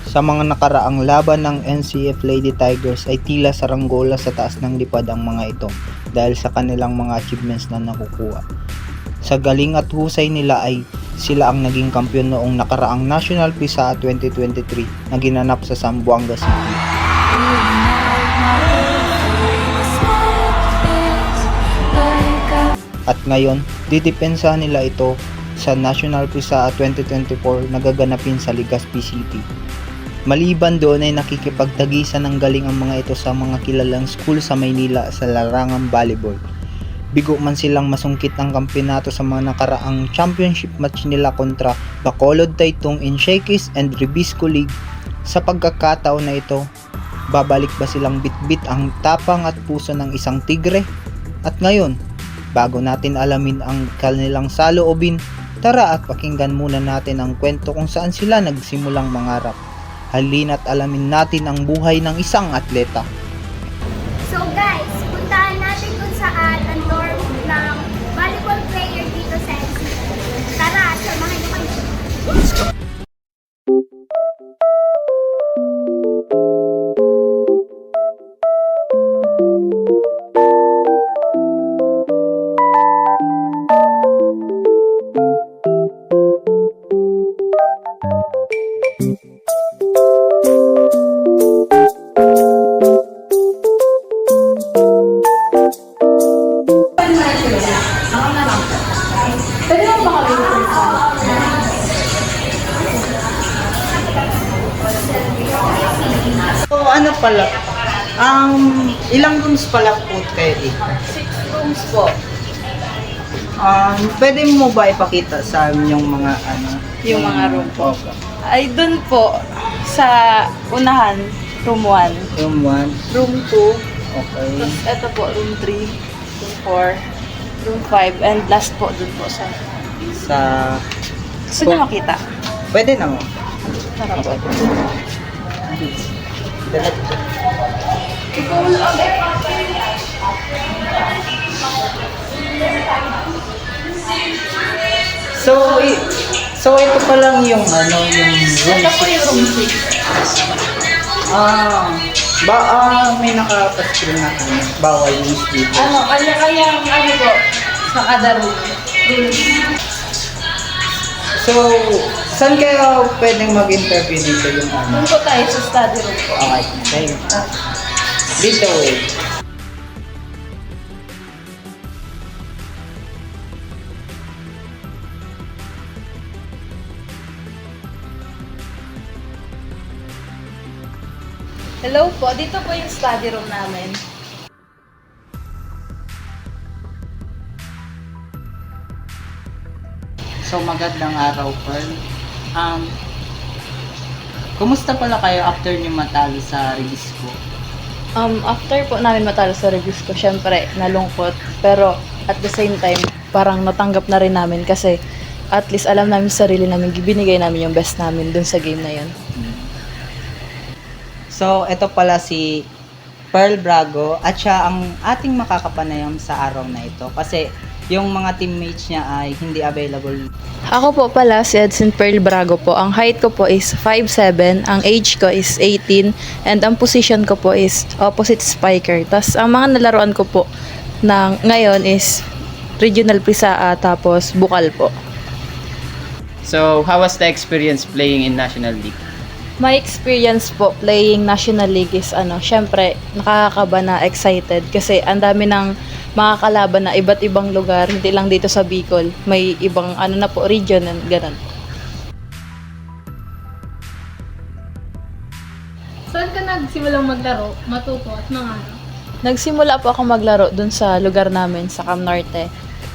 Sa mga nakaraang laban ng NCF Lady Tigers ay tila saranggola sa taas ng lipad ang mga ito dahil sa kanilang mga achievements na nakukuha. Sa galing at husay nila ay sila ang naging kampiyon noong nakaraang National PSAA 2023 na ginanap sa Zamboanga City. At ngayon, didepensahan nila ito sa National PSAA 2024 na gaganapin sa Legazpi City. Maliban doon ay nakikipagtagisan ng galing ang mga ito sa mga kilalang school sa Maynila sa larangang volleyball. Bigo man silang masungkit ang kampyonato sa mga nakaraang championship match nila kontra Bacolod Taytong in Shakey's and Ribisco League. Sa pagkakataon na ito, babalik ba silang bitbit ang tapang at puso ng isang tigre? At ngayon, bago natin alamin ang kanilang saloobin, tara at pakinggan muna natin ang kwento kung saan sila nagsimulang mangarap. Halina't alamin natin ang buhay ng isang atleta. So guys, puntahan natin kung saan ang dorm ng volleyball player dito sa NCF. Tara, samahan niyo kami. So ano pala, ilang rooms pala po kayo dito? 6 rooms po. Pwede mo ba ipakita sa amin yung mga Yung mga room po. Opo. Ay, dun po, sa unahan, room 1. Room 1, Room 2. okay. Tapos ito po, room 3. Room 4. Room 5. And last po, dun po sa... Sa, Gusto niyo makita? pwede na mo. Tara po. So, so ito pa lang yung yung room. Ito po yung room 6. May nakapaskrin na kami. Bawal yung dito. Kanya-kanyang po, sa kada room. So, saan kayo pwedeng mag-interview dito yung Dun po tayo sa study room po. Okay, thank you. Dito way. Hello po, dito po yung study room namin. So, magandang araw, Pearl. Kumusta pala kayo after nyo matalo sa Ribisco? After po namin matalo sa reviews ko, syempre, nalungkot. Pero, at the same time, parang natanggap na rin namin kasi at least alam namin sa sarili namin, binigay namin yung best namin dun sa game na yun. So, ito pala si Pearl Brago at siya ang ating makakapanayam sa araw na ito kasi yung mga teammates niya ay hindi available. Ako po pala si Edson Pearl Brago po. Ang height ko po is 5'7", ang age ko is 18, and ang position ko po is opposite spiker. Tapos ang mga nalaruan ko po ngayon is regional PSAA tapos bukal po. So, how was the experience playing in National League? My experience po playing National League is syempre nakakakaba na excited kasi ang dami ng mga kalaban na iba't ibang lugar, hindi lang dito sa Bicol, may ibang na po region and ganun. Saan ka nagsimulang maglaro, matuto at mangarap? Nagsimula po ako maglaro dun sa lugar namin sa Cam Norte.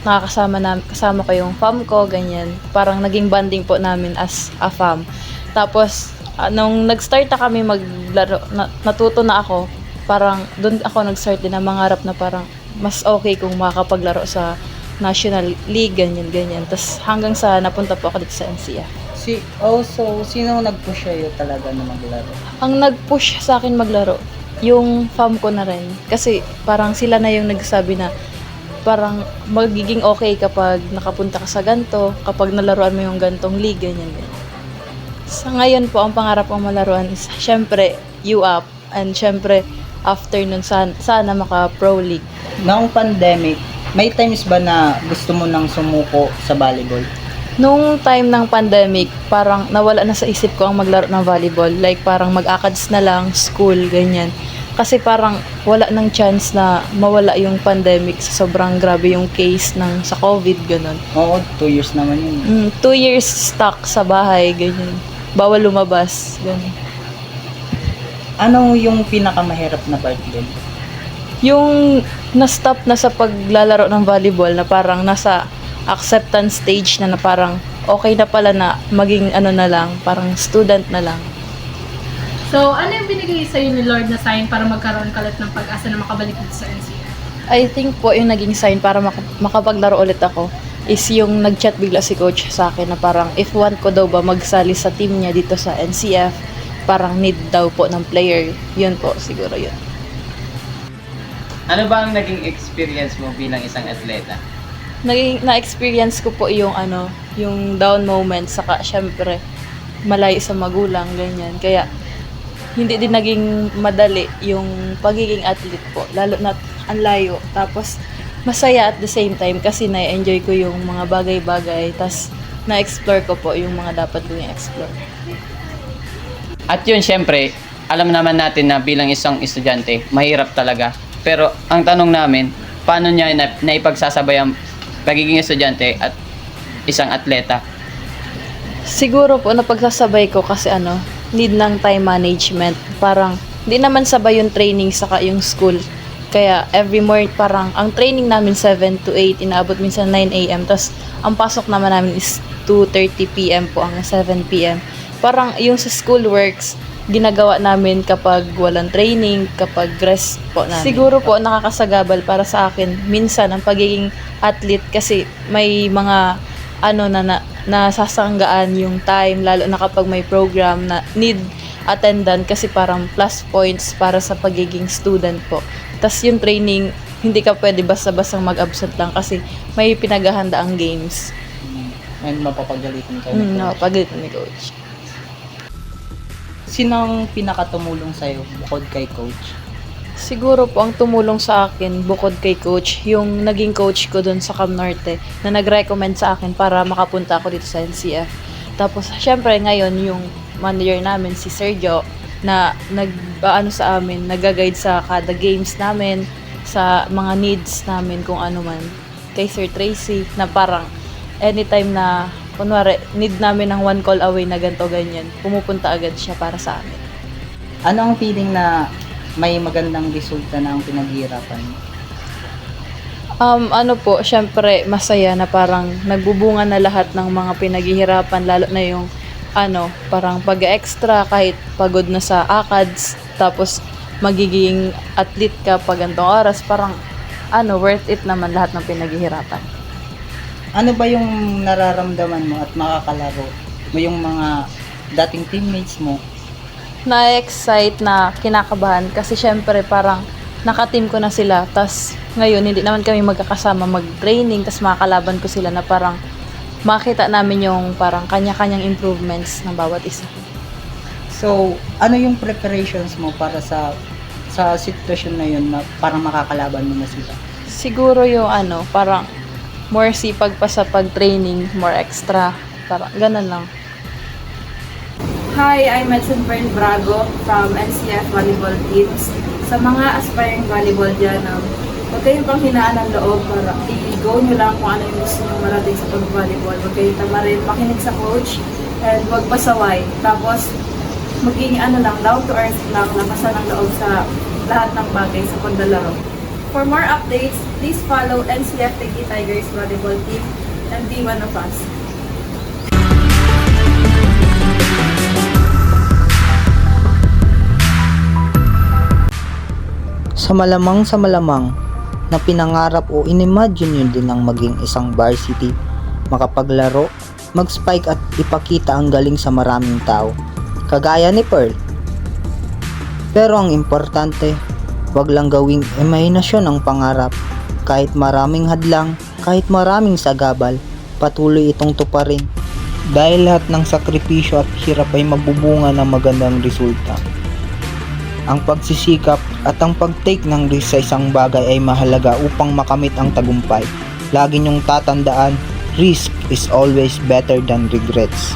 Kasama ko yung fam ko, ganyan. Parang naging bonding po namin as a fam. Tapos nung nag-start na kami maglaro, natuto na ako. Parang doon ako nag-start din na mangarap na parang mas okay kung makapaglaro sa National League, ganyan. Tapos hanggang sa napunta po ako dito sa NCF. Sino nag-push sa'yo talaga na maglaro? Ang nag-push sa akin maglaro, yung fam ko na rin. Kasi parang sila na yung nagsabi na parang magiging okay kapag nakapunta ka sa ganto, kapag nalaruan mo yung gantong league, ganyan. Sa ngayon po, ang pangarap kong malaruan is syempre UAP and syempre after nun sana maka Pro League. Noong pandemic, may times ba na gusto mo nang sumuko sa volleyball? Nung time ng pandemic, parang nawala na sa isip ko ang maglaro ng volleyball. Like parang mag-ACADS na lang, school, ganyan. Kasi parang wala nang chance na mawala yung pandemic sa sobrang grabe yung case ng sa COVID, ganun. Oo, 2 years naman yun. 2 years stuck sa bahay, ganyan. Bawal lumabas, ganun. Ano yung pinakamahirap na part din? Yung na-stop na sa paglalaro ng volleyball na parang nasa acceptance stage na parang okay na pala na maging ano na lang, parang student na lang. So, ano yung binigay sa'yo ni Lord na sign para magkaroon ka ulit ng pag-asa na makabalik dito sa NCF? I think po yung naging sign para makapaglaro ulit ako is yung nag-chat bigla si coach sa akin na parang if want ko daw ba magsali sa team niya dito sa NCF, parang need daw po ng player. Yun po, siguro yun. Ano ba ang naging experience mo bilang isang atleta? Na-experience ko po yung yung down moments, saka syempre malayo sa magulang, ganyan. Kaya hindi din naging madali yung pagiging athlete po, lalo na ang layo. Tapos masaya at the same time kasi na-enjoy ko yung mga bagay-bagay, tas na-explore ko po yung mga dapat kong i-explore. At yun, syempre, alam naman natin na bilang isang estudyante, mahirap talaga. Pero ang tanong namin, paano niya naipagsasabay ang pagiging estudyante at isang atleta? Siguro po napagsasabay ko kasi need ng time management. Parang hindi naman sabay yung training saka yung school. Kaya every morning parang ang training namin 7 to 8, inaabot minsan 9 AM. Tapos ang pasok naman namin is 2:30 PM po, ang 7 PM. Parang yung sa school works, ginagawa namin kapag walang training, kapag rest po namin. Siguro po nakakasagabal para sa akin minsan ang pagiging athlete kasi may mga nasasanggaan yung time, lalo na kapag may program na need attendance kasi parang plus points para sa pagiging student po. Tas yung training, hindi ka pwede basta-basta mag-absent lang kasi may pinaghahanda ang games. And mapapagalitan kayo. Napagalitan ni coach. Sino ang pinakatumulong sa'yo bukod kay coach? Siguro po ang tumulong sa akin bukod kay coach, yung naging coach ko dun sa Cam Norte na nag-recommend sa akin para makapunta ako dito sa NCF. Tapos syempre ngayon yung manager namin si Sergio na sa amin, nag-guide sa kada games namin, sa mga needs namin kung ano man. Kay Sir Tracy na parang anytime na kunwari need namin ng 1 call away na ganto ganyan, pumupunta agad siya para sa amin. Ano ang feeling na may magandang resulta na ang pinaghihirapan mo? Syempre masaya na parang nagbubunga na lahat ng mga pinaghihirapan, lalo na yung parang pag-extra kahit pagod na sa ACADS, tapos magiging athlete ka pag gantong oras, parang worth it naman lahat ng pinaghihirapan. Ano ba yung nararamdaman mo at makakalaro mo yung mga dating teammates mo? Na-excite, na kinakabahan kasi syempre parang naka-team ko na sila, tas ngayon hindi naman kami magkakasama mag-training, tas makakalaban ko sila na parang makita namin yung parang kanya-kanyang improvements ng bawat isa. So, ano yung preparations mo para sa sitwasyon na yun na parang makakalaban mo na sila? Siguro yung parang more sipag pa sa pag-training, more extra, parang ganun lang. Hi, I'm Edson Fern Brago from NCF Volleyball Teams. Sa mga aspiring volleyball dyan, huwag kayong panghinaan ng loob para i-go nyo lang kung ano yung gusto nyo marating sa pag-volleyball. Huwag kayong tamarin, makinig sa coach, and huwag pasaway. Tapos, maging down to earth lang, lakasan ng loob sa lahat ng bagay sa paglalaro. For more updates, please follow NCF Tiki Tigers Volleyball Team and be one of us. Sa malamang na pinangarap o inimagine nyo din ang maging isang varsity, makapaglaro, mag-spike at ipakita ang galing sa maraming tao, kagaya ni Pearl. Pero ang importante, wag lang gawing imahinasyon ang pangarap. Kahit maraming hadlang, kahit maraming sagabal, patuloy itong tuparin. dahil lahat ng sakripisyo at hirap ay magbubunga ng magandang resulta. Ang pagsisikap at ang pag-take ng risk sa isang bagay ay mahalaga upang makamit ang tagumpay. Lagi niyong tatandaan, risk is always better than regrets.